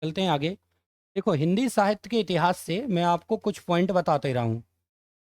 चलते हैं आगे। देखो, हिंदी साहित्य के इतिहास से मैं आपको कुछ पॉइंट बताते रहा हूँ।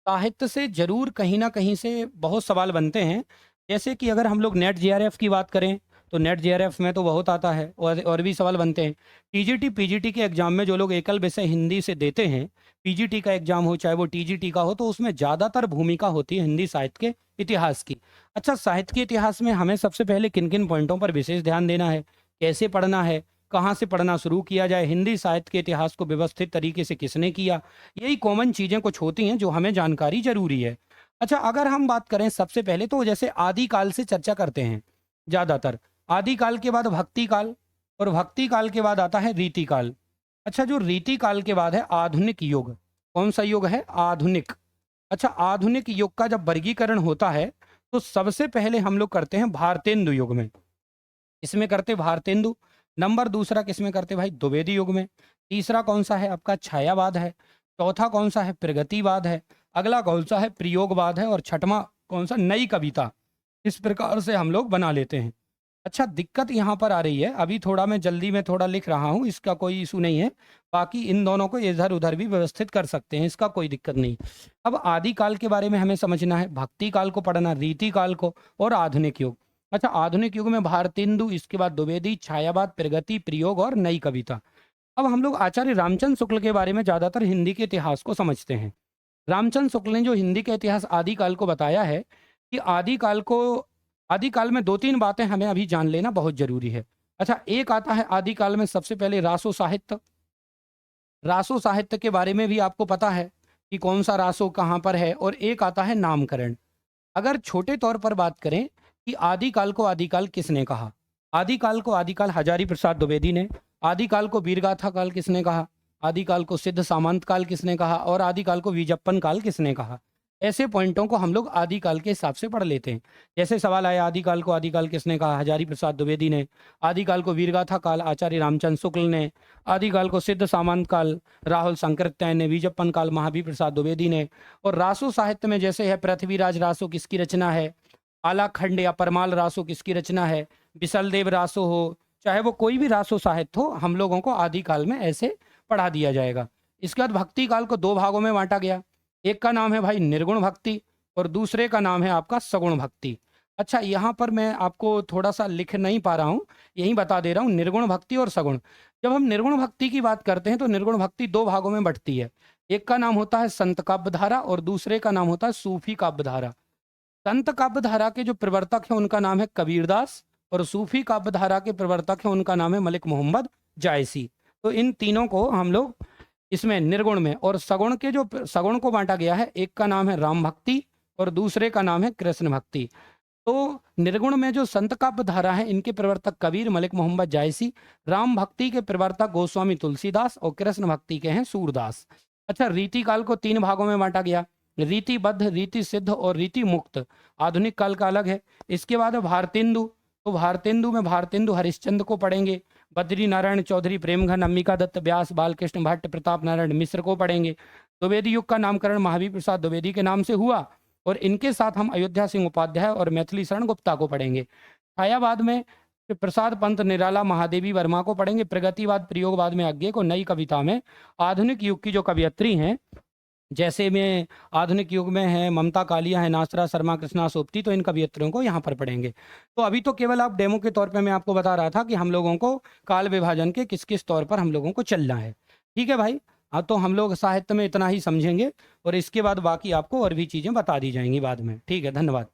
साहित्य से ज़रूर कहीं न कहीं से बहुत सवाल बनते हैं। जैसे कि अगर हम लोग नेट जेआरएफ की बात करें, तो नेट जेआरएफ में तो बहुत आता है और भी सवाल बनते हैं। टीजीटी, पीजीटी के एग्ज़ाम में जो लोग एकल विषय हिंदी से देते हैं, पीजीटी का एग्ज़ाम हो चाहे वो टीजीटी का हो, तो उसमें ज़्यादातर भूमिका होती है हिंदी साहित्य के इतिहास की। अच्छा, साहित्य के इतिहास में हमें सबसे पहले किन-किन पॉइंटों पर विशेष ध्यान देना है? कैसे पढ़ना है? कहाँ से पढ़ना शुरू किया जाए? हिंदी साहित्य के इतिहास को व्यवस्थित तरीके से किसने किया? यही कॉमन चीज़ें कुछ होती हैं जो हमें जानकारी ज़रूरी है। अच्छा, अगर हम बात करें सबसे पहले तो जैसे आदिकाल से चर्चा करते हैं ज़्यादातर। आदिकाल के बाद भक्ति काल और भक्ति काल के बाद आता है रीति काल। अच्छा, जो रीति काल के बाद है आधुनिक युग। कौन-सा युग है? आधुनिक। अच्छा, आधुनिक युग का जब वर्गीकरण होता है, तो सबसे पहले हम लोग करते हैं भारतेंदु युग में। इसमें करते भारतेंदु। नंबर दूसरा किसमें करते भाई? द्विवेदी युग में। तीसरा कौन-सा है आपका? छायावाद है। चौथा कौन-सा है? प्रगतिवाद है। अगला कौन-सा है? प्रयोगवाद है और छठवां कौन-सा? नई कविता। इस प्रकार से हम लोग बना लेते हैं। अच्छा, दिक्कत यहाँ पर आ रही है, अभी थोड़ा मैं जल्दी में थोड़ा लिख रहा हूँ, इसका कोई इश्यू नहीं है। बाकी इन दोनों को इधर-उधर भी व्यवस्थित कर सकते हैं, इसका कोई दिक्कत नहीं। अब आदिकाल के बारे में हमें समझना है, भक्ति काल को पढ़ना, रीति काल को और आधुनिक युग। अच्छा, आधुनिक युग में भारतेंदु, इसके बाद द्विवेदी, छायावाद, प्रगति, प्रयोग और नई कविता। अब हम लोग आचार्य रामचंद्र शुक्ल के बारे में ज़्यादातर हिंदी के इतिहास को समझते हैं। रामचंद्र शुक्ल ने जो हिंदी का इतिहास आदिकाल को बताया है कि आदिकाल में 2-3 बातें हमें अभी जान लेना बहुत ज़रूरी है। अच्छा, एक आता है आदिकाल में सबसे पहले रासो साहित्य। रासो साहित्य के बारे में भी आपको पता है कि कौन-सा रासो कहाँ पर है और एक आता है नामकरण। अगर छोटे तौर पर बात करें कि आदिकाल को आदिकाल किसने कहा? आदिकाल को आदिकाल हजारी प्रसाद द्विवेदी ने। आदिकाल को वीरगाथा काल किसने कहा? आदिकाल को सिद्ध सामंत काल किसने कहा? और आदिकाल को वीजप्पन काल किसने कहा? ऐसे पॉइंटों को हम लोग आदिकाल के हिसाब से पढ़ लेते हैं। जैसे सवाल आया, आदिकाल को आदिकाल किसने कहा? हजारी प्रसाद द्विवेदी ने। आदिकाल को वीरगाथा काल आचार्य रामचंद्र शुक्ल ने। आदिकाल को सिद्ध सामंत काल राहुल शंकरत्यायन ने। वीजप्पन काल महावीर प्रसाद द्विवेदी ने। और रासो साहित्य में जैसे है पृथ्वीराज रासो किसकी रचना है? आलाखंड या परमाल रासो किसकी रचना है? बिसलदेव रासो हो, चाहे वो कोई भी रासो साहित्य हो, हम लोगों को आदिकाल में ऐसे पढ़ा दिया जाएगा। इसके बाद भक्ति काल को 2 भागों में बाँटा गया। एक का नाम है भाई निर्गुण भक्ति और दूसरे का नाम है आपका सगुण भक्ति। अच्छा, यहाँ पर मैं आपको थोड़ा-सा लिख नहीं पा रहा हूँ, यहीं बता दे रहा हूँ, निर्गुण भक्ति और सगुण। जब हम निर्गुण भक्ति की बात करते हैं तो निर्गुण भक्ति 2 भागों में बँटती है। एक का नाम होता है संत काव्य धारा और दूसरे का नाम होता है सूफी काव्य धारा। संत काव्य धारा के जो प्रवर्तक हैं उनका नाम है कबीरदास और सूफी काव्य धारा के प्रवर्तक हैं उनका नाम है मलिक मोहम्मद जायसी। तो इन तीनों को हम लोग इसमें निर्गुण में और सगुण के जो सगुण को बांटा गया है, एक का नाम है राम भक्ति और दूसरे का नाम है कृष्ण भक्ति। तो निर्गुण में जो संत काव्य धारा है इनके प्रवर्तक कबीर, मलिक मोहम्मद जायसी। राम भक्ति के प्रवर्तक गोस्वामी तुलसीदास और कृष्ण भक्ति के हैं सूरदास। अच्छा, रीति काल को 3 भागों में बांटा गया, रीतिबद्ध, रीति सिद्ध और रीति मुक्त। आधुनिक काल का अलग है। इसके बाद है भारतेंदु। तो भारतेंदु में भारतेंदु हरिश्चंद्र को पढ़ेंगे। बद्री नारायण चौधरी, प्रेमघन, अंबिका दत्त, व्यास, बालकृष्ण भट्ट, प्रताप नारायण मिश्र को पढ़ेंगे। द्विवेदी युग का नामकरण महावीर प्रसाद द्विवेदी के नाम से हुआ और इनके साथ हम अयोध्या सिंह उपाध्याय और मैथिली शरण गुप्ता को पढ़ेंगे। छायावाद में प्रसाद पंत निराला, महादेवी वर्मा को पढ़ेंगे। प्रगतिवाद, प्रयोगवाद में अज्ञे को। नई कविता में आधुनिक युग की जो कवियत्री हैं, जैसे में आधुनिक युग में है ममता कालिया है, नासरा शर्मा, कृष्णा सोपती, तो इन कवियत्रियों को यहाँ पर पढ़ेंगे। तो अभी तो केवल आप डेमो के तौर पे मैं आपको बता रहा था कि हम लोगों को काल विभाजन के किस किस तौर पर हम लोगों को चलना है। ठीक है भाई। हाँ, तो हम लोग साहित्य में इतना ही समझेंगे और इसके बाद बाकी आपको और भी चीज़ें बता दी जाएंगी बाद में। ठीक है, धन्यवाद।